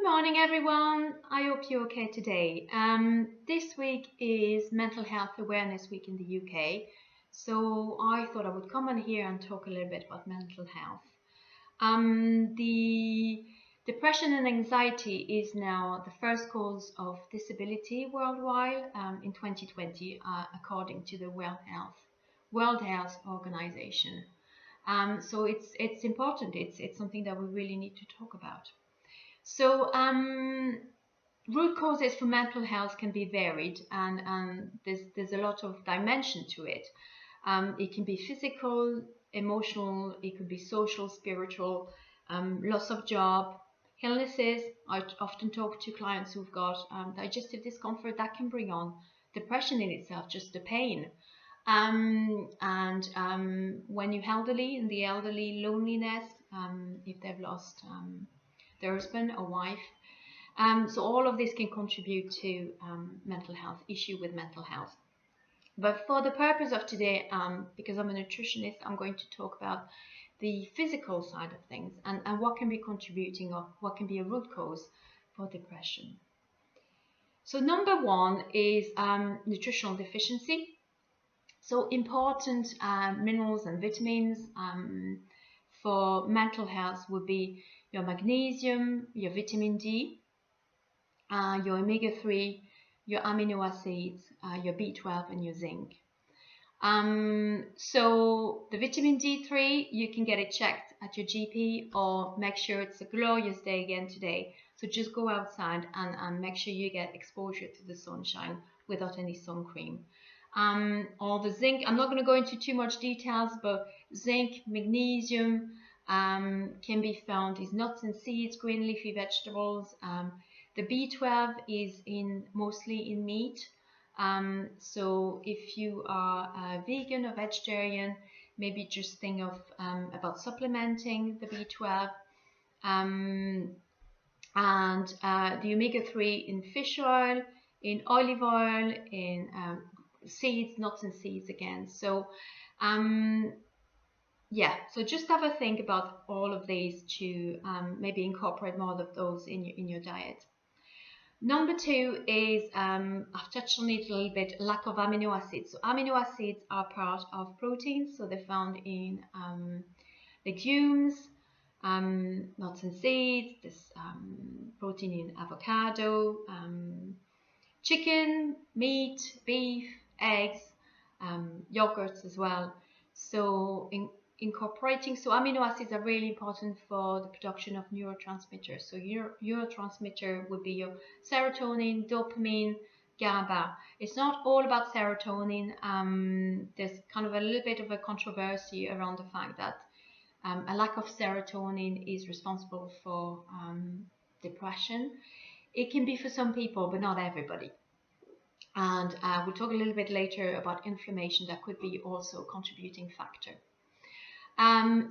morning, everyone. I hope you're okay today. This week is Mental Health Awareness Week in the UK, so I thought I would come on here and talk a little bit about mental health. The depression and anxiety is now the first cause of disability worldwide in 2020, according to the World Health Organization. So it's important. It's something that we really need to talk about. So root causes for mental health can be varied, and there's a lot of dimension to it. It can be physical, emotional, it could be social, spiritual, loss of job, illnesses. I often talk to clients who've got digestive discomfort that can bring on depression in itself, just the pain. When you're elderly, in the elderly, loneliness, if they've lost their husband or wife. So all of this can contribute to mental health, issue with mental health. But for the purpose of today, because I'm a nutritionist, I'm going to talk about the physical side of things and what can be contributing or what can be a root cause for depression. So number one is nutritional deficiency. So important minerals and vitamins for mental health would be your magnesium, your vitamin D, your omega-3, your amino acids, your B12 and your zinc. So the vitamin D3, you can get it checked at your GP or make sure it's a glorious day again today. So just go outside and make sure you get exposure to the sunshine without any sun cream. Or the zinc, I'm not going to go into too much details, but zinc, magnesium can be found in nuts and seeds, green leafy vegetables. The B12 is mostly in meat. So if you are a vegan or vegetarian, maybe just think of about supplementing the B12. The omega-3 in fish oil, in olive oil, in seeds, nuts and seeds again. So so just have a think about all of these to maybe incorporate more of those in your diet. Number two is, I've touched on it a little bit, lack of amino acids. So amino acids are part of proteins, so they're found in legumes, nuts and seeds. There's protein in avocado, chicken, meat, beef, eggs, yogurts as well. So incorporating, so amino acids are really important for the production of neurotransmitters. So your neurotransmitter would be your serotonin, dopamine, GABA. It's not all about serotonin. There's kind of a little bit of a controversy around the fact that a lack of serotonin is responsible for depression. It can be for some people, but not everybody. And we'll talk a little bit later about inflammation that could be also a contributing factor.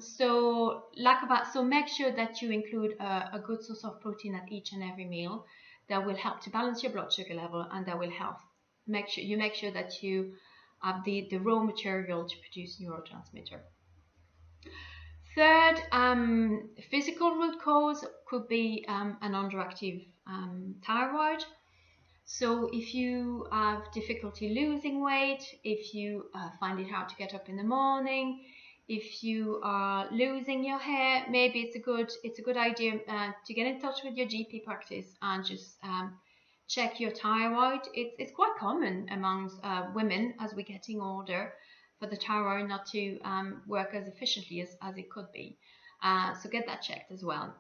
So make sure that you include a good source of protein at each and every meal. That will help to balance your blood sugar level, and that will help make sure that you have the raw material to produce neurotransmitter. Third, physical root cause could be an underactive thyroid. So if you have difficulty losing weight, if you find it hard to get up in the morning, if you are losing your hair, maybe it's a good idea to get in touch with your GP practice and just check your thyroid. It's quite common amongst women as we're getting older for the thyroid not to work as efficiently as it could be. So get that checked as well.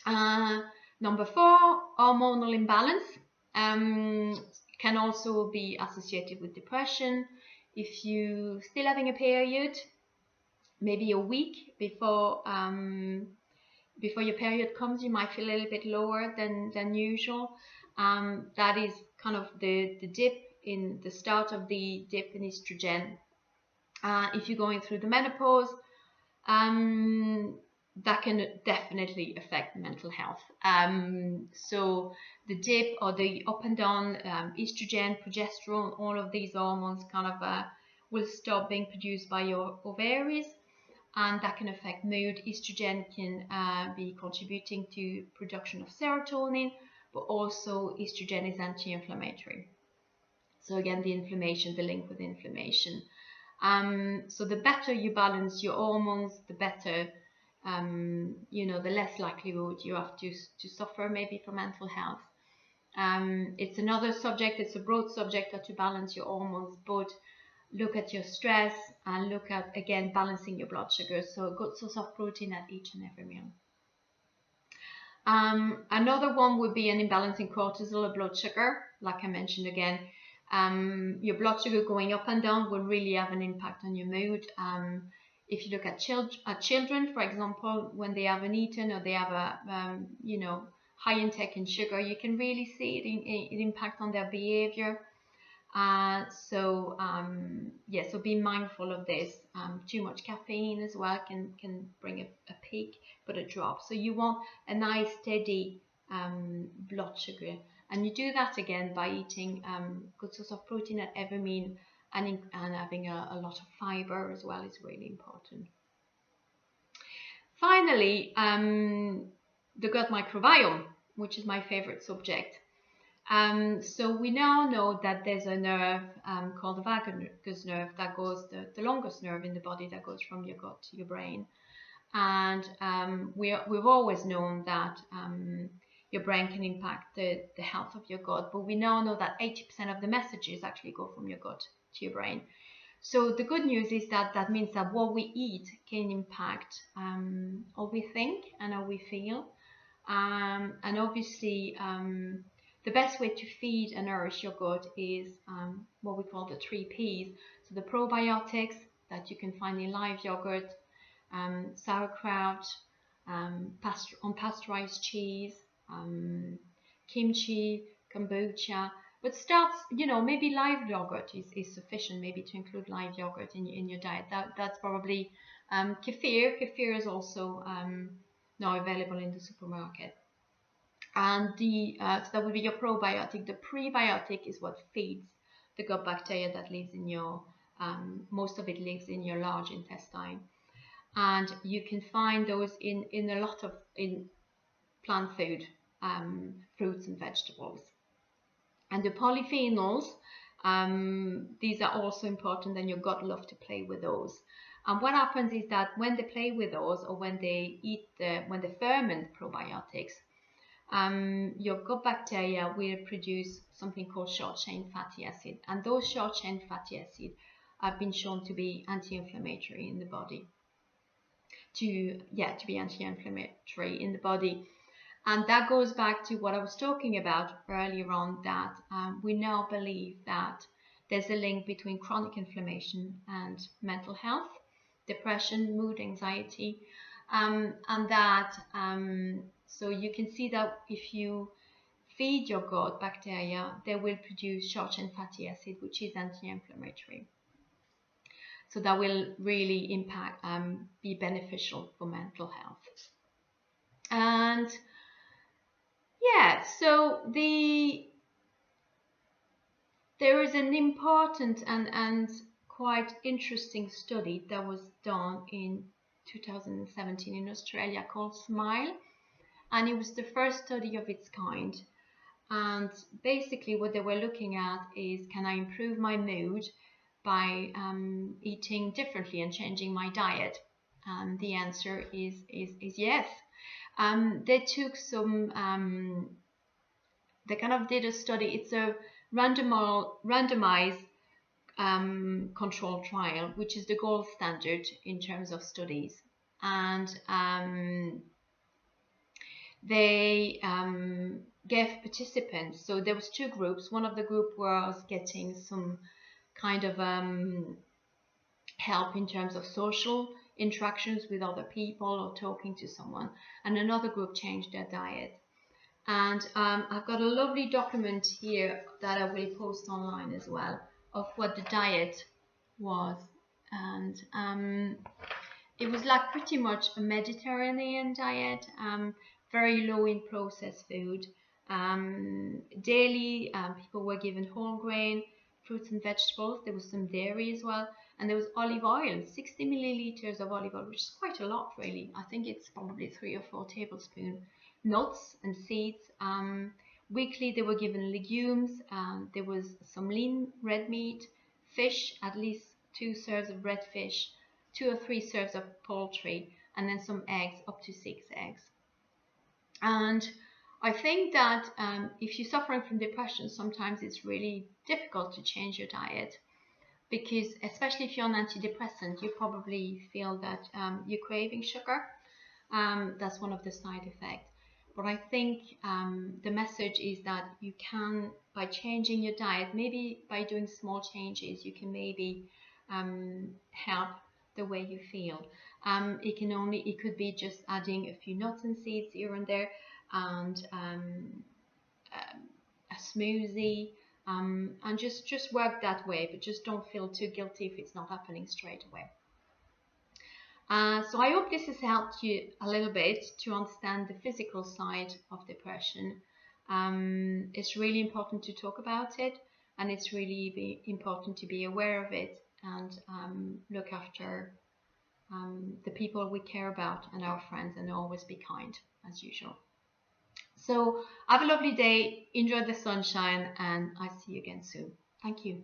Number four, hormonal imbalance can also be associated with depression. If you're still having a period, maybe a week before your period comes, you might feel a little bit lower than usual. That is kind of the dip in the start of the dip in estrogen. If you're going through the menopause, that can definitely affect mental health. So the dip or the up and down estrogen, progesterone, all of these hormones kind of will stop being produced by your ovaries. and that can affect mood. Estrogen can be contributing to production of serotonin, but also estrogen is anti-inflammatory. So again, the link with inflammation. So the better you balance your hormones, the better, the less likelihood you have to suffer maybe from mental health. It's another subject, it's a broad subject, that to balance your hormones, but look at your stress and look at, again, balancing your blood sugar. So a good source of protein at each and every meal. Another one would be an imbalance in cortisol or blood sugar. Like I mentioned again, your blood sugar going up and down will really have an impact on your mood. If you look at children, for example, when they haven't eaten or they have a high intake in sugar, you can really see it impact on their behavior. So be mindful of this. Too much caffeine as well can bring a peak but a drop. So you want a nice steady blood sugar, and you do that again by eating good source of protein at every meal, and having a lot of fiber as well is really important. Finally, the gut microbiome, which is my favorite subject. So we now know that there's a nerve called the vagus nerve that goes, the longest nerve in the body, that goes from your gut to your brain. And we've always known that your brain can impact the health of your gut, but we now know that 80% of the messages actually go from your gut to your brain. So the good news is that means that what we eat can impact how we think and how we feel. And obviously, the best way to feed and nourish your gut is what we call the 3 Ps. So the probiotics that you can find in live yogurt, sauerkraut, unpasteurized cheese, kimchi, kombucha. But maybe live yogurt is sufficient, maybe to include live yogurt in your diet. That's probably kefir. Kefir is also now available in the supermarket. And so that would be your probiotic. The prebiotic is what feeds the gut bacteria that lives in your, most of it lives in your large intestine. And you can find those in a lot of plant food, fruits and vegetables. And the polyphenols, these are also important, and your gut loves to play with those. And what happens is that when they play with those, or when they ferment probiotics, your gut bacteria will produce something called short-chain fatty acid, and those short-chain fatty acids have been shown to be anti-inflammatory in the body. To be anti-inflammatory in the body. And that goes back to what I was talking about earlier on, that we now believe that there's a link between chronic inflammation and mental health, depression, mood, anxiety, and that so you can see that if you feed your gut bacteria, they will produce short-chain fatty acid, which is anti-inflammatory. So that will really impact, be beneficial for mental health. And so there is an important and quite interesting study that was done in 2017 in Australia called SMILE, and it was the first study of its kind. And basically what they were looking at is, can I improve my mood by eating differently and changing my diet? And the answer is yes. They took some, they kind of did a study. It's a randomized control trial, which is the gold standard in terms of studies. And they gave participants, so there was 2 groups. One of the group was getting some kind of help in terms of social interactions with other people or talking to someone, and another group changed their diet. And I've got a lovely document here that I will post online as well of what the diet was. And it was like pretty much a Mediterranean diet, very low in processed food. Daily, people were given whole grain, fruits and vegetables. There was some dairy as well, and there was olive oil, 60 milliliters of olive oil, which is quite a lot really. I think it's probably 3 or 4 tablespoons. Nuts and seeds. Weekly they were given legumes. There was some lean red meat, fish, at least 2 serves of red fish, 2 or 3 serves of poultry, and then some eggs, up to 6 eggs. And I think that if you're suffering from depression, sometimes it's really difficult to change your diet, because especially if you're on antidepressant, you probably feel that you're craving sugar. That's one of the side effects. But I think the message is that you can, by changing your diet, maybe by doing small changes, you can maybe help the way you feel. It could be just adding a few nuts and seeds here and there, and a smoothie, and just work that way, but just don't feel too guilty if it's not happening straight away. So I hope this has helped you a little bit to understand the physical side of depression. It's really important to talk about it, and it's really important to be aware of it, and look after the people we care about and our friends, and always be kind as usual. So have a lovely day, enjoy the sunshine, and I'll see you again soon. Thank you.